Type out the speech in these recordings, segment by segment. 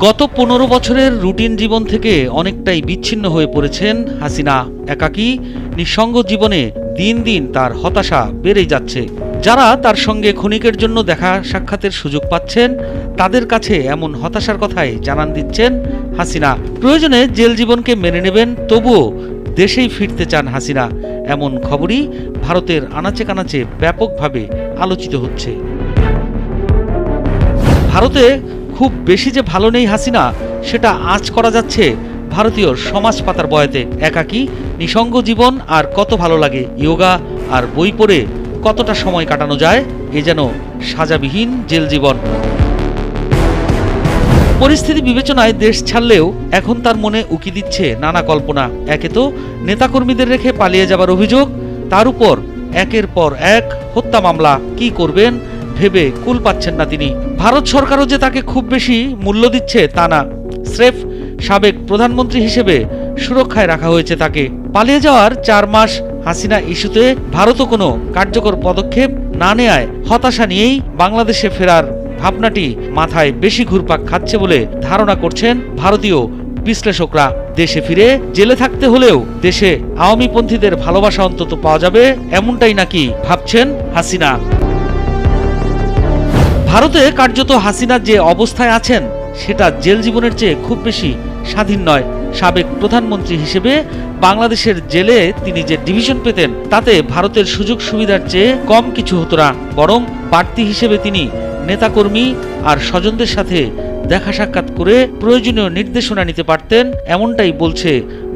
গত 15 বছরের রুটিন জীবন থেকে অনেকটাই বিচ্ছিন্ন হয়ে পড়েছেন হাসিনা। একাকী নিঃসঙ্গ জীবনে দিন দিন তার হতাশা বেড়েই যাচ্ছে। যারা তার সঙ্গে ক্ষণিকের জন্য দেখা সাক্ষাতের সুযোগ পাচ্ছেন তাদের কাছে এমন হতাশার কথাই জানান দিচ্ছেন হাসিনা। প্রয়োজনে জেল জীবনকে মেনে নেবেন, তবুও দেশেই ফিরতে চান হাসিনা। এমন খবরই ভারতের আনাচে কানাচে ব্যাপকভাবে আলোচিত হচ্ছে। ভারতে খুব বেশি যে ভালো নেই হাসিনা, সেটা আঁচ করা যাচ্ছে ভারতীয় সমাজ পাতার বয়াতে। একাকী নিঃসঙ্গ জীবন আর কত ভালো লাগে, ইয়োগা আর বই পড়ে কতটা সময় কাটানো যায়, এ যেন সাজাবিহীন জেল জীবন। পরিস্থিতি বিবেচনায় দেশ ছাড়লেও এখন তার মনে উকি দিচ্ছে নানা কল্পনা। একে তো নেতাকর্মীদের রেখে পালিয়ে যাবার অভিযোগ, তার উপর একের পর এক হত্যা মামলা। কি করবেন ভেবে কুল পাচ্ছেন না তিনি। ভারত সরকারও যে তাকে খুব বেশি মূল্য দিচ্ছে তা না, স্রেফ সাবেক প্রধানমন্ত্রী হিসেবে সুরক্ষায় রাখা হয়েছে তাকে। পালিয়ে যাওয়ার 4 মাস হাসিনা ইস্যুতে ভারতও কোনো কার্যকর পদক্ষেপ না নেয়ায় হতাশা নিয়েই বাংলাদেশে ফেরার ভাবনাটি মাথায় বেশি ঘুরপাক খাচ্ছে বলে ধারণা করছেন ভারতীয় বিশ্লেষকরা। দেশে ফিরে জেলে থাকতে হলেও দেশে আওয়ামীপন্থীদের ভালোবাসা অন্তত পাওয়া যাবে, এমনটাই নাকি ভাবছেন হাসিনা। ভারতে কার্যত হাসিনা যে অবস্থায় আছেন সেটা জেল জীবনের চেয়ে খুব বেশি স্বাধীন নয়। সাবেক প্রধানমন্ত্রী হিসেবে বাংলাদেশের জেলে তিনি যে ডিভিশন পেতেন তাতে ভারতের সুযোগ সুবিধার চেয়ে কম কিছু হতো না, বরং বাড়তি হিসেবে তিনি নেতাকর্মী আর স্বজনদের সাথে দেখা সাক্ষাৎ করে প্রয়োজনীয় নির্দেশনা নিতে পারতেন, এমনটাই বলছে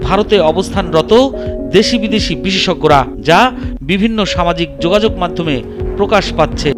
ভারতে অবস্থানরত দেশি বিদেশি বিশেষজ্ঞরা, যা বিভিন্ন সামাজিক যোগাযোগ মাধ্যমে প্রকাশ পাচ্ছে।